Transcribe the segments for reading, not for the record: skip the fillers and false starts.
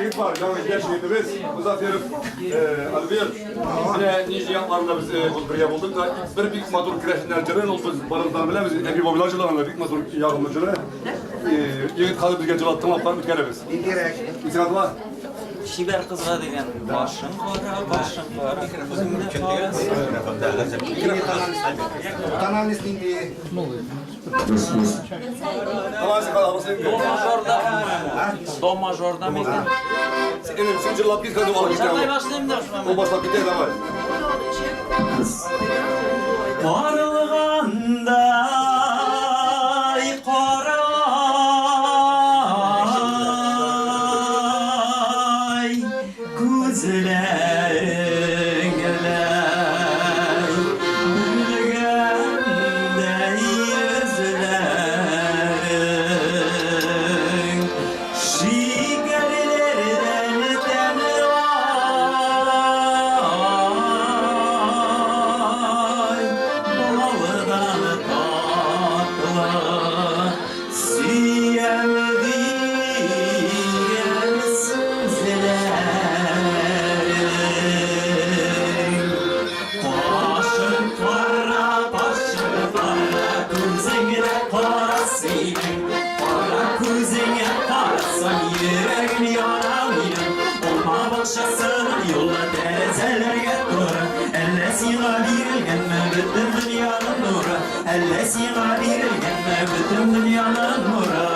yigit var. Yani genç yigitimiz. Muzaffer'im Albert. Yine nice yaplarında biz birge bulduk da bir büyük motor kreşinden cırın oldu. Barımdan bile biz evi mobilyacılarla büyük motor yardımcıları. Yigit kalı bizge cılattım aplar bitkelemiz. İsim adı var? Şiber kızga degen başın kara. Mümkün degen. Тональность не... Do majorda mı? Sen cırlap git kadın alıp gitken. Çarpay başlayayım da. O başlap gitti de var. Varılganda qaray gözlerine gülgende yüzlerin şigerlerden tenvay baldan tatlı sevdiğim sözlerin başın kara kuzine karasıyım kara kuzine karasan yüreğim yaramıyım olma bakşasın yolla terezelerge doğru ellesine birilgenme bütün dünyanın nuru ellesine birilgenme bütün dünyanın nuru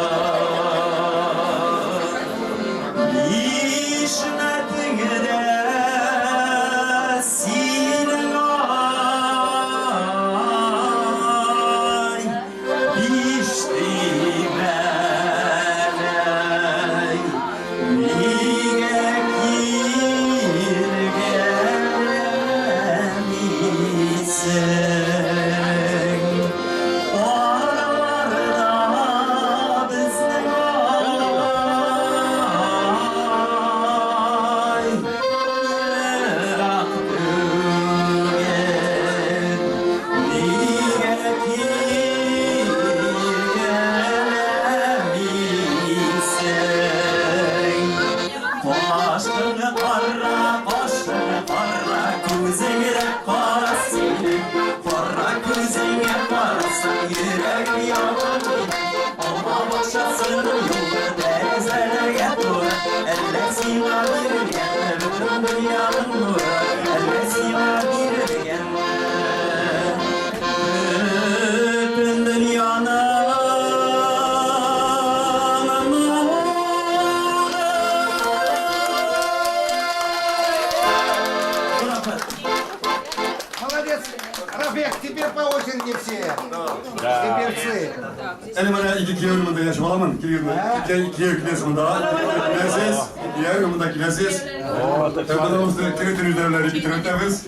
İşmetinde sinin ay İştim eley Mige kirgemişsin Oralarda bizden ay Bırak Başını para kuzeyre parasını para kuzeyre parasını yürek yalanı Alma başasını yolda denizlere doğru ellesine birgen bütün dünyanın nuru ellesine birgen bütün dünyanın nuru Молодец! Рафик, теперь по очереди все. Теперь все. Elim bana iki yorumunda yaşamalamın. İki yorumunda. Kilesiz. İki yorumunda kilesiz. Tevkadımızda kilitin üzerleri bitirirtemiz.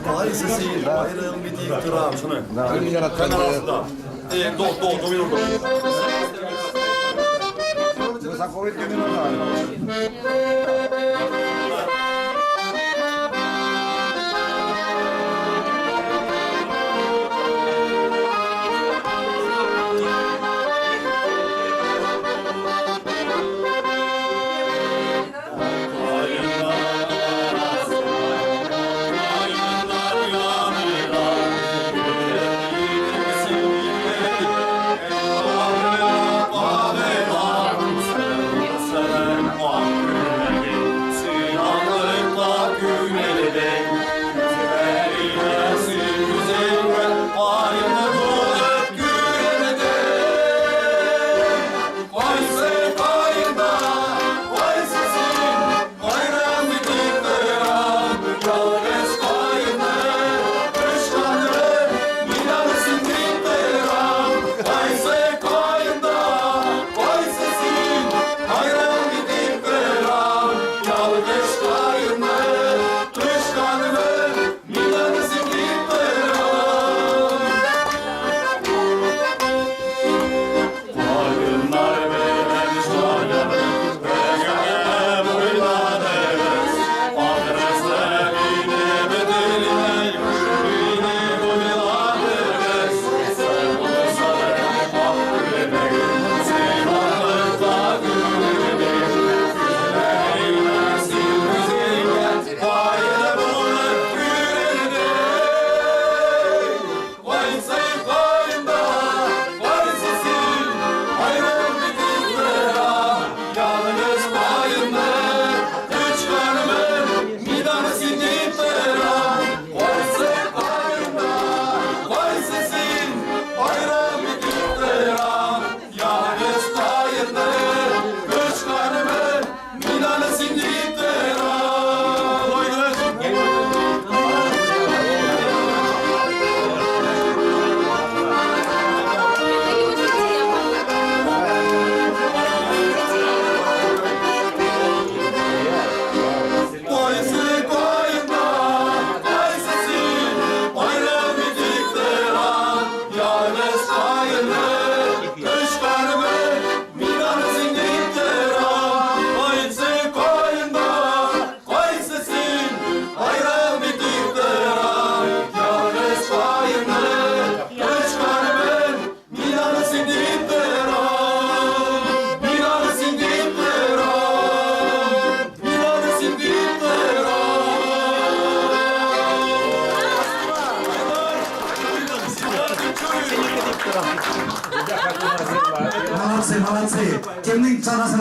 Paris'e seyir, bayrağın bir deyip duram. Şunu. Kanal altında. Doğu minurdu. Высоко рекомендую. Sen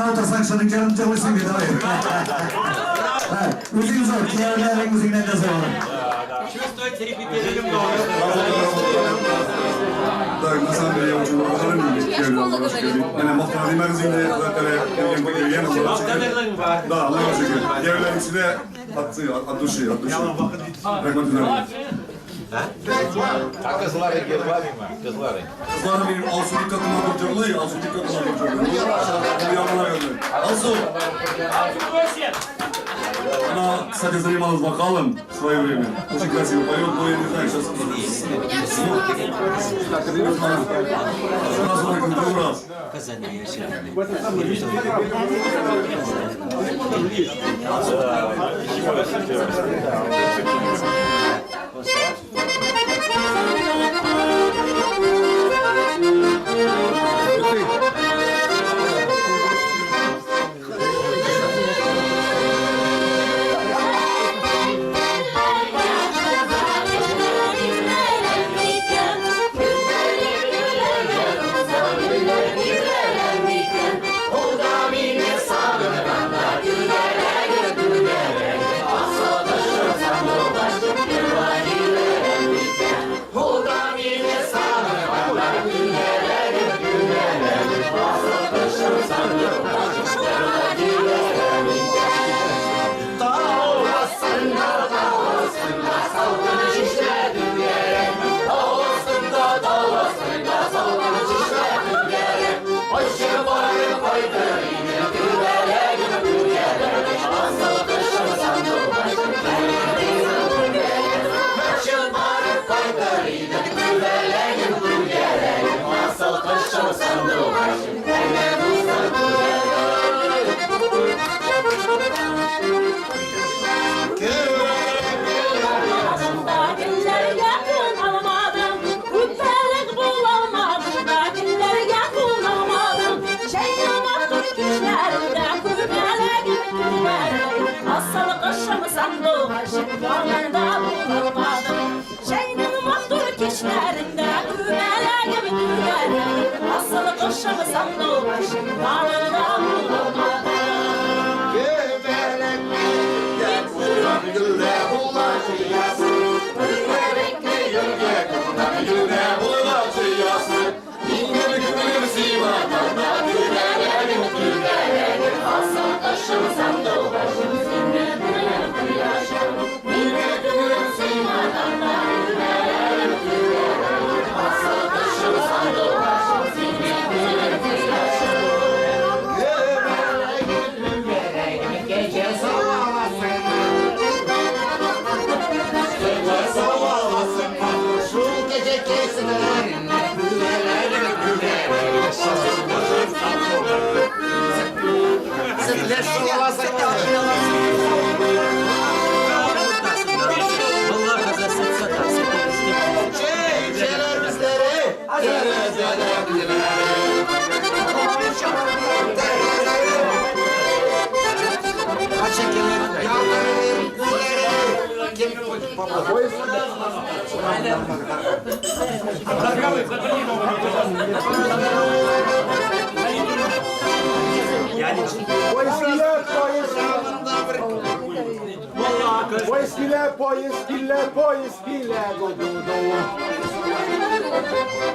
yanına otursan şunun canını çalışsın bir daha. Müziğin zor, kıyarlarla müziğine de zor. Так, на самом деле я очень благодарен Yine Muhtemelen magazinde zaten yeni olarak da Allah'a şükür. Yerlerin içine attı duşu. Rahmetullah. Kızları gelmedi mi? Kızları. Kızlarım benim Alsu'nun katıma kurtarılıyor. Alsu'nun katıma kurtarılıyor. Bu yanına geldi. Alsu. Она, кстати, занималась вокалом в свое время. Очень красиво поет, но я не знаю, сейчас... Раз он другой раз.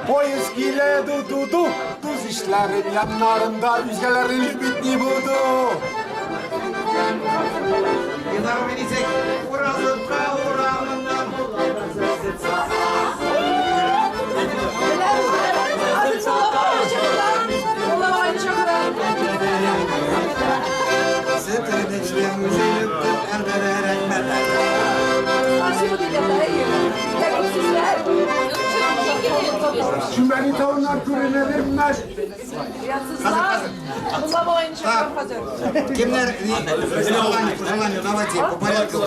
Poeskile du Tuz işlerin yanlarında Üzgelerin bitni budu Yıllar verecek Urazıkka uğramından Sütüneçten müzeylüktür Erdererek Şu beni tavunlar kürünelirmez. Kimler? Давайте, по порядку.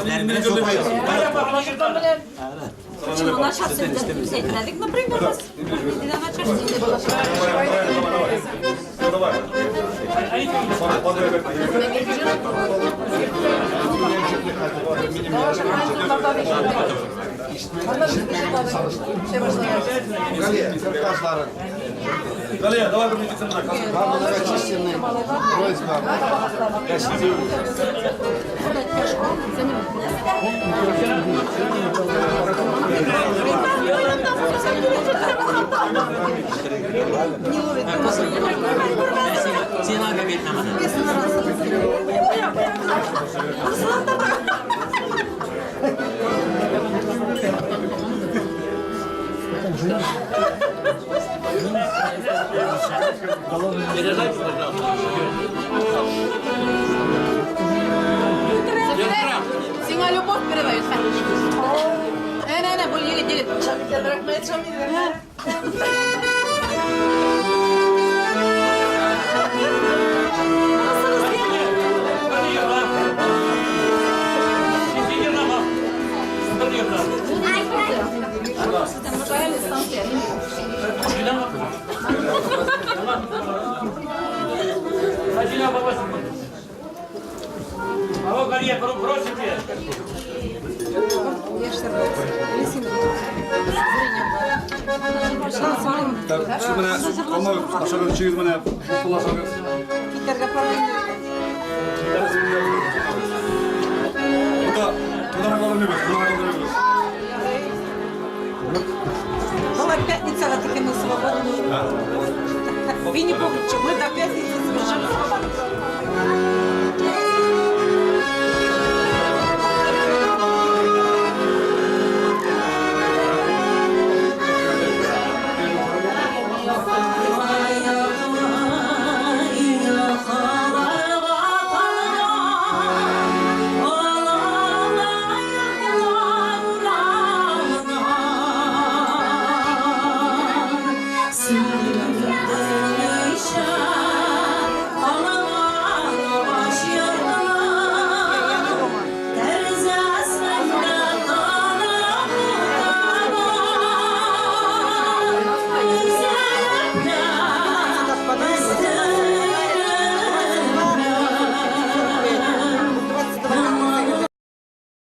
Почему на час взять надо, например, вас на час Давай. Галия, Галия, давай верните цену на кассу. Мама, зачищенный. Просьба. Сина кабет намана. Сима любовь передают. Не, боль еле. Алло, Галия, просите. Так, şimdi bana, ama aşağı yukarı çeyiz bana, bu kulağı Питерга парајде.